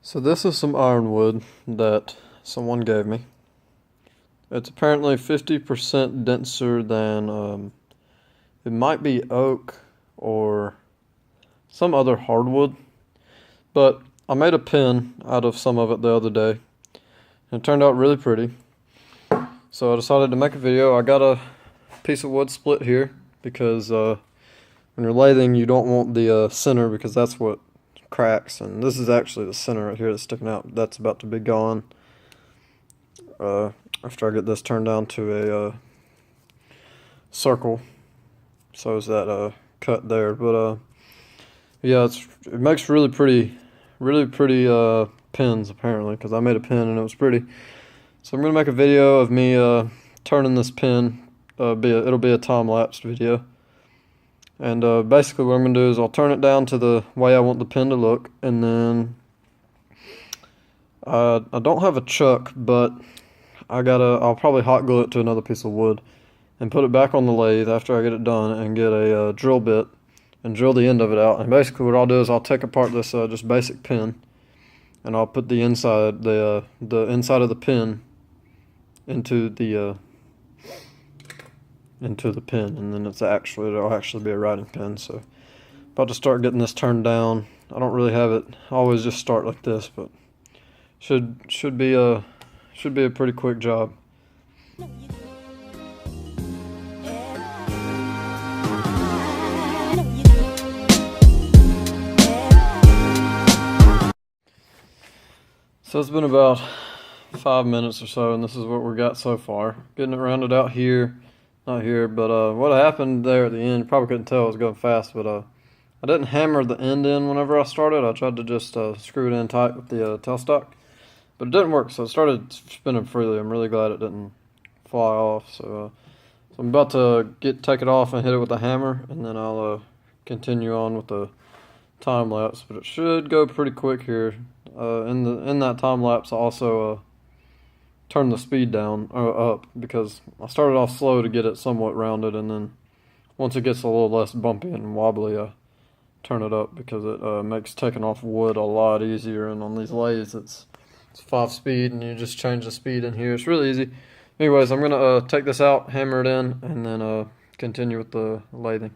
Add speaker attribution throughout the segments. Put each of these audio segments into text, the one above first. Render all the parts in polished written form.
Speaker 1: So this is some ironwood that someone gave me. It's apparently 50% denser than, it might be oak or some other hardwood. But I made a pen out of some of it the other day, and it turned out really pretty. So I decided to make a video. I got a piece of wood split here because when you're lathing, you don't want the center because that's what cracks. And this is actually the center right here that's sticking out. That's about to be gone after I get this turned down to a circle. So is that cut there. But yeah, it makes really pretty pens apparently, because I made a pen and it was pretty. So I'm gonna make a video of me turning this pen. It'll be a time-lapsed video. And basically what I'm going to do is I'll turn it down to the way I want the pen to look, and then I don't have a chuck, but I'll probably hot glue it to another piece of wood and put it back on the lathe after I get it done, and get a drill bit and drill the end of it out. And basically what I'll do is I'll take apart this just basic pen, and I'll put the inside inside of the pen into the pen, and then it'll actually be a writing pen. So about to start getting this turned down. I don't really have it. I always just start like this, but should be a pretty quick job. So it's been about 5 minutes or so, and this is what we got so far. Getting it rounded out here. Not here, but what happened there at the end, you probably couldn't tell, it was going fast, but I didn't hammer the end in whenever I started. I tried to just screw it in tight with the tailstock, but it didn't work, so it started spinning freely. I'm really glad it didn't fly off. So I'm about to take it off and hit it with a hammer, and then I'll continue on with the time lapse. But it should go pretty quick here. In that time lapse, I also turn the speed down or up, because I started off slow to get it somewhat rounded, and then once it gets a little less bumpy and wobbly, I turn it up, because it makes taking off wood a lot easier. And on these lathes, it's 5-speed, and you just change the speed in here. It's really easy. Anyways, I'm gonna take this out, hammer it in, and then continue with the lathing.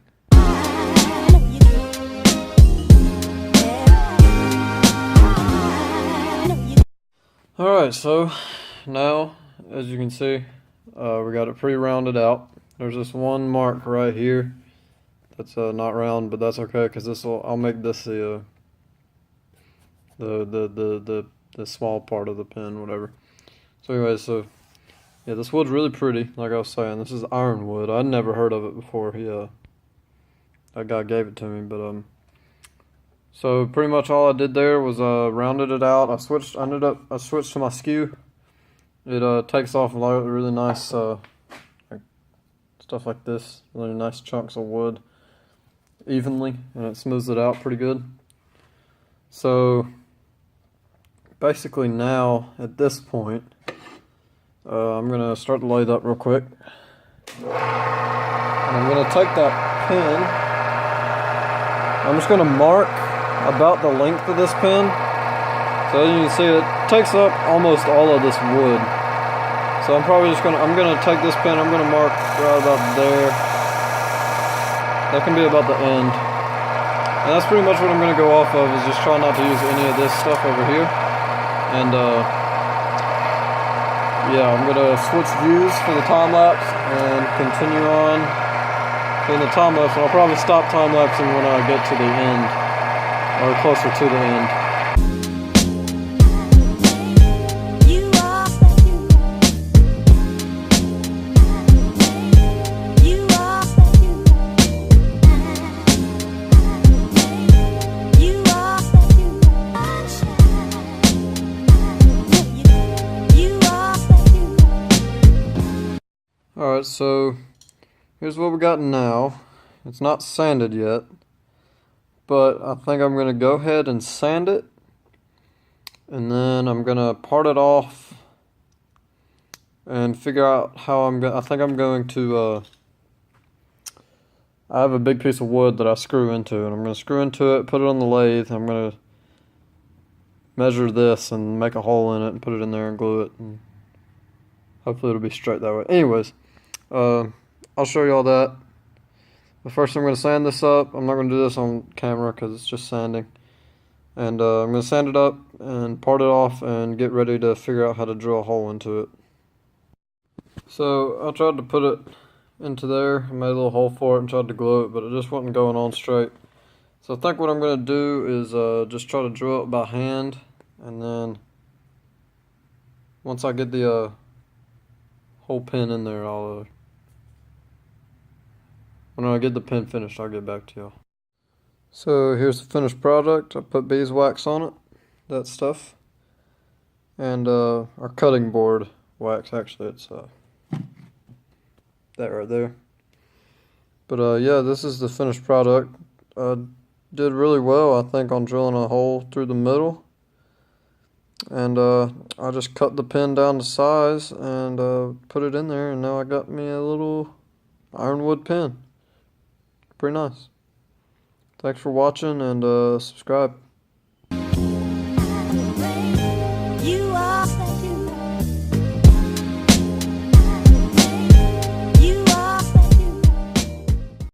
Speaker 1: Alright, so now, as you can see, we got it pretty rounded out. There's this one mark right here that's not round, but that's okay, because I'll make this the small part of the pen, whatever. So anyways, yeah, this wood's really pretty. Like I was saying, this is ironwood. I'd never heard of it before. That guy gave it to me, but so pretty much all I did there was rounded it out. I switched to my skew. It takes off really nice stuff like this, really nice chunks of wood evenly, and it smooths it out pretty good. So basically now, at this point, I'm going to start the lathe up real quick. And I'm going to take that pen. I'm just going to mark about the length of this pen. So as you can see, it takes up almost all of this wood. So I'm gonna take this pen, I'm gonna mark right about there. That can be about the end. And that's pretty much what I'm gonna go off of, is just try not to use any of this stuff over here. And yeah, I'm gonna switch views for the time lapse and continue on doing the time lapse. And I'll probably stop time lapsing when I get to the end, or closer to the end. Alright, so here's what we got now. It's not sanded yet, but I think I'm going to go ahead and sand it, and then I'm going to part it off and figure out how I think I'm going to I have a big piece of wood that I screw into, and I'm going to screw into it, put it on the lathe. I'm going to measure this and make a hole in it and put it in there and glue it, and hopefully it'll be straight that way. Anyways, I'll show you all that. But first I'm going to sand this up. I'm not going to do this on camera because it's just sanding. And I'm going to sand it up and part it off and get ready to figure out how to drill a hole into it. So I tried to put it into there. I made a little hole for it and tried to glue it, but it just wasn't going on straight. So I think what I'm going to do is just try to drill it by hand. And then once I get the whole pin in there, when I get the pin finished, I'll get back to y'all. So here's the finished product. I put beeswax on it, that stuff. And our cutting board wax, actually it's that right there. But yeah, this is the finished product. Did really well, I think, on drilling a hole through the middle. And I just cut the pin down to size and put it in there, and now I got me a little ironwood pin. Pretty nice. Thanks for watching, and subscribe.